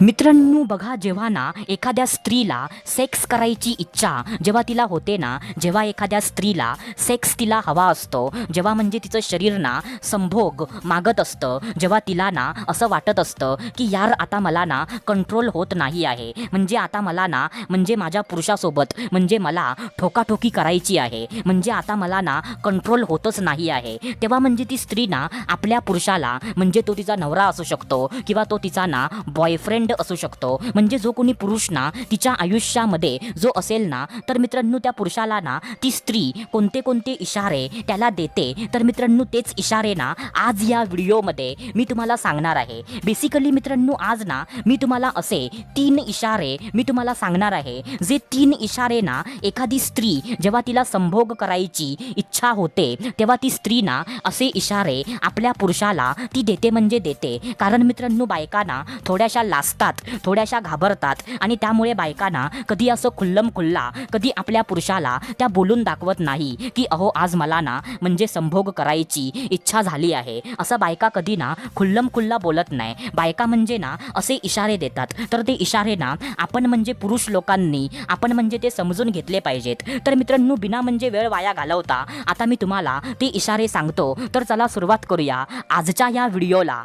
मित्रांनो बघा, जेव्हा ना एखाद्या स्त्रीला सेक्स करायची इच्छा जेव्हा तिला होते ना, जेव्हा एखाद्या स्त्रीला सेक्स तिला हवा असतो, जेव्हा म्हणजे तिचं शरीर ना संभोग मागत असतं, जेव्हा तिला ना असं वाटत असतं की यार आता मला ना कंट्रोल होत नाही आहे, म्हणजे आता मला ना म्हणजे माझ्या पुरुषासोबत म्हणजे मला ठोकाठोकी करायची आहे, म्हणजे आता मला ना कंट्रोल होतच नाही आहे, तेव्हा म्हणजे ती स्त्री ना आपल्या पुरुषाला, म्हणजे तो तिचा नवरा असू शकतो किंवा तो तिचा ना बॉयफ्रेंड असू शकतो, म्हणजे जो कोणी पुरुष ना तिच्या आयुष्यामध्ये जो असेल ना, तर मित्रांनो त्या पुरुषाला ना ती स्त्री कोणते कोणते इशारे त्याला देते, तर मित्रांनो तेच इशारे ना आज या व्हिडिओमध्ये मी तुम्हाला सांगणार आहे. बेसिकली मित्रांनो आज ना मी तुम्हाला असे 3 इशारे मी तुम्हाला सांगणार आहे, जे 3 इशारे ना एखादी स्त्री जेव्हा तिला संभोग करायची इच्छा होते तेव्हा ती स्त्री ना असे इशारे आपल्या पुरुषाला ती देते, म्हणजे देते. कारण मित्रांनो बायकांना थोड्याशा लाजतात, थोड्याशा घाबरतात, आणि त्यामुळे बायकांना कधी असं खुल्लम खुल्ला कधी आपल्या पुरुषाला त्या बोलून दाखवत नाही की अहो आज मला ना म्हणजे संभोग करायची इच्छा झाली आहे, असं बायका कधी ना खुल्लम खुल्ला बोलत नाही. बायका म्हणजे ना असे इशारे देतात, तर ते इशारे ना आपण म्हणजे पुरुष लोकांनी आपण म्हणजे ते समजून घेतले पाहिजेत. तर मित्रांनो बिना म्हणजे वेळ वाया घालवता आता मी तुम्हाला ते इशारे सांगतो, तर चला सुरुवात करूया आजच्या या व्हिडिओला.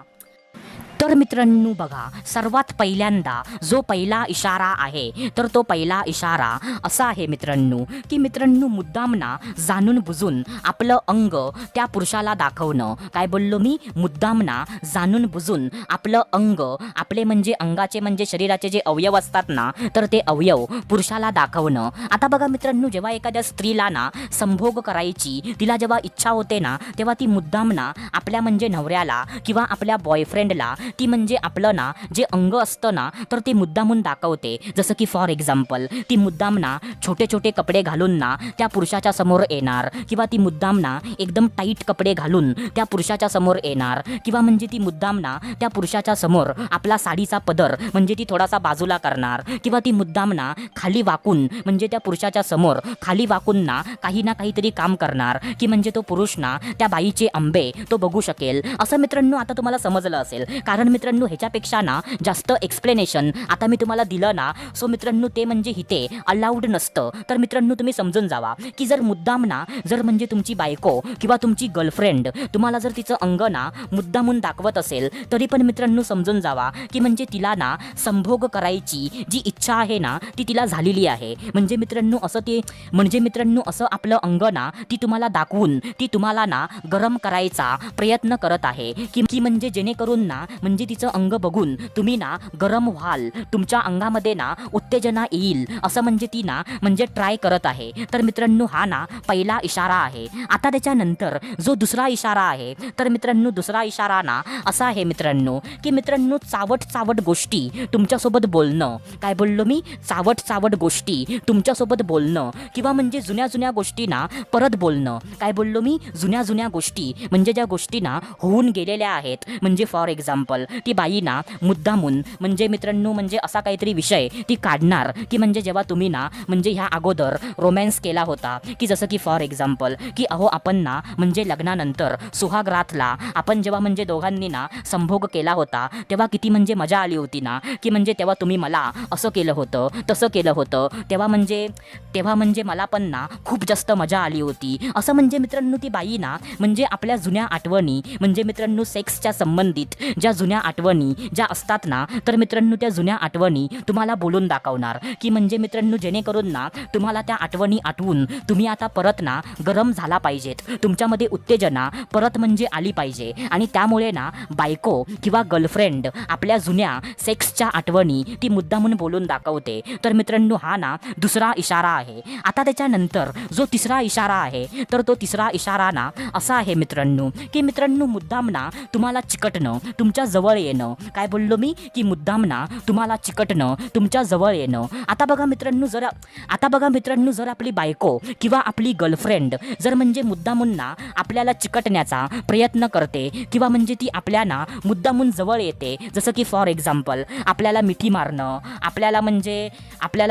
तर मित्रांनो बघा, सर्वात पहिल्यांदा जो पहिला इशारा आहे, तर तो पहिला इशारा असा आहे मित्रांनो की मित्रांनो मुद्दाम ना जाणून बुजून आपलं अंग त्या पुरुषाला दाखवणं. काय बोललो मी? मुद्दाम ना जाणून बुजून आपलं अंग, आपले म्हणजे अंगाचे म्हणजे शरीराचे जे अवयव असतात ना, तर ते अवयव पुरुषाला दाखवणं. आता बघा मित्रांनो, जेव्हा एखाद्या स्त्रीला ना संभोग करायची तिला जेव्हा इच्छा होते ना, तेव्हा ती मुद्दाम ना आपल्या म्हणजे नवऱ्याला किंवा आपल्या बॉयफ्रेंडला ती म्हणजे आपलं ना जे अंग असतं ना, तर ते मुद्दामून दाखवते. जसं की फॉर एक्झाम्पल ती मुद्दाम ना छोटे छोटे कपडे घालून ना त्या पुरुषाच्या समोर येणार, किंवा ती मुद्दाम ना एकदम टाईट कपडे घालून त्या पुरुषाच्या समोर येणार, किंवा म्हणजे ती मुद्दाम ना त्या पुरुषाच्या समोर आपला साडीचा पदर म्हणजे ती थोडासा बाजूला करणार, किंवा ती मुद्दाम ना खाली वाकून म्हणजे त्या पुरुषाच्या समोर खाली वाकून ना काहीतरी काम करणार, की म्हणजे तो पुरुष ना त्या बाईचे आंबे तो बघू शकेल. असं मित्रांनो आता तुम्हाला समजलं असेल. कारण मित्रांनो ह्याच्यापेक्षा ना जास्त एक्सप्लेनेशन आता मी तुम्हाला दिलं ना, सो मित्रांनो ते म्हणजे इथे अलाउड नसतं. तर मित्रांनो तुम्ही समजून जावा की जर मुद्दाम ना जर म्हणजे तुमची बायको किंवा तुमची गर्लफ्रेंड तुम्हाला जर तिचं अंग ना मुद्दामून दाखवत असेल, तरी पण मित्रांनो समजून जावा की म्हणजे तिला ना संभोग करायची जी इच्छा आहे ना ती तिला झालेली आहे. म्हणजे मित्रांनो असं ते म्हणजे मित्रांनो असं आपलं अंग ना ती तुम्हाला दाखवून ती तुम्हाला ना गरम करायचा प्रयत्न करत आहे, की म्हणजे जेणेकरून ना म्हणजे तिचं अंग बघून तुम्ही ना गरम व्हाल, तुमच्या अंगामध्ये ना उत्तेजना येईल, असं म्हणजे ती ना म्हणजे ट्राय करत आहे. तर मित्रांनो हा ना पहिला इशारा आहे. आता त्याच्यानंतर जो दुसरा इशारा आहे, तर मित्रांनो दुसरा इशारा ना असा आहे मित्रांनो की मित्रांनो चावट चावट गोष्टी तुमच्यासोबत बोलणं. काय बोललो मी? चावट चावट गोष्टी तुमच्यासोबत बोलणं, किंवा म्हणजे जुन्या जुन्या गोष्टी ना परत बोलणं. काय बोललो मी? जुन्या जुन्या गोष्टी म्हणजे ज्या गोष्टी ना होऊन गेलेल्या आहेत. म्हणजे फॉर एक्झाम्पल ती बाई ना मुद्दामून म्हणजे मित्रांनो म्हणजे असा काहीतरी विषय ती काढणार, की म्हणजे जेव्हा तुम्ही ना म्हणजे ह्या अगोदर रोमॅन्स केला होता, की जसं की फॉर एक्झाम्पल की अहो आपण ना म्हणजे लग्नानंतर सुहागरातला आपण जेव्हा म्हणजे दोघांनी ना संभोग केला होता तेव्हा किती म्हणजे मजा आली होती ना, की म्हणजे तेव्हा तुम्ही मला असं केलं होतं तसं केलं होतं, तेव्हा म्हणजे मला पण ना खूप जास्त मजा आली होती. असं म्हणजे मित्रांनो ती बाई ना म्हणजे आपल्या जुन्या आठवणी म्हणजे मित्रांनो सेक्सच्या संबंधित ज्या जुन्या आठवणी ज्या असतात ना, तर मित्रांनो त्या जुन्या आठवणी तुम्हाला बोलून दाखवणार, की म्हणजे मित्रांनो जेणेकरून ना तुम्हाला त्या आठवणी आठवून तुम्ही आता परत ना गरम झाला पाहिजेत, तुमच्यामध्ये उत्तेजना परत म्हणजे आली पाहिजे, आणि त्यामुळे ना बायको किंवा गर्लफ्रेंड आपल्या जुन्या सेक्सच्या आठवणी ती मुद्दामून बोलून दाखवते. तर मित्रांनो हा ना दुसरा इशारा आहे. आता त्याच्यानंतर जो तिसरा इशारा आहे, तर तो तिसरा इशारा ना असा आहे मित्रांनो की मित्रांनो मुद्दाम ना तुम्हाला चिकटणं, तुमच्या जवळ येणं. काय बोललो मी? की मुद्दाम ना तुम्हाला चिकटणं, तुमच्या जवळ येणं. आता बघा मित्रांनो जर आपली बायको किंवा आपली गर्लफ्रेंड जर म्हणजे मुद्दामून ना आपल्याला चिकटण्याचा प्रयत्न करते, किंवा म्हणजे ती आपल्याला मुद्दामून जवळ येते, जसं की फॉर एक्झाम्पल आपल्याला मिठी मारणं, आपल्याला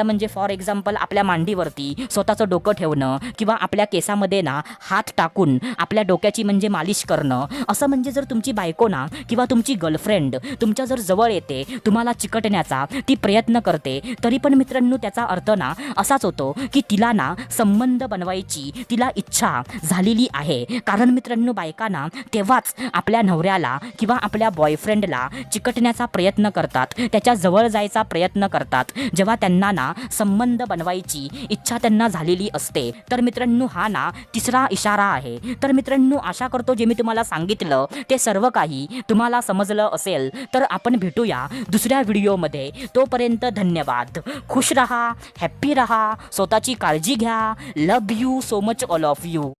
म्हणजे फॉर एक्झाम्पल आपल्या मांडीवरती स्वतःचं डोकं ठेवणं, किंवा आपल्या केसामध्ये ना हात टाकून आपल्या डोक्याची म्हणजे मालिश करणं. असं म्हणजे जर तुमची बायको ना किंवा तुमची गर्लफ्रेंड तुमच्या जर जवळ येते, तुम्हाला चिकटण्याचा ती प्रयत्न करते, तरी पण मित्रांनो त्याचा अर्थ ना असाच होतो की तिला ना संबंध बनवायची तिला इच्छा झालेली आहे. कारण मित्रांनो बायकांना तेव्हाच आपल्या नवऱ्याला किंवा आपल्या बॉयफ्रेंडला चिकटण्याचा प्रयत्न करतात, त्याच्या जवळ जायचा प्रयत्न करतात, जेव्हा त्यांना ना संबंध बनवायची इच्छा त्यांना झालेली असते. तर मित्रांनो हा ना तिसरा इशारा आहे. तर मित्रांनो आशा करतो जे मी तुम्हाला सांगितलं ते सर्व काही तुम्हाला समजलं असेल. तर आपण भेटूया दुसऱ्या व्हिडिओमध्ये. तोपर्यंत धन्यवाद. खुश रहा, हॅप्पी रहा, स्वतःची काळजी घ्या. Love you so much all of you.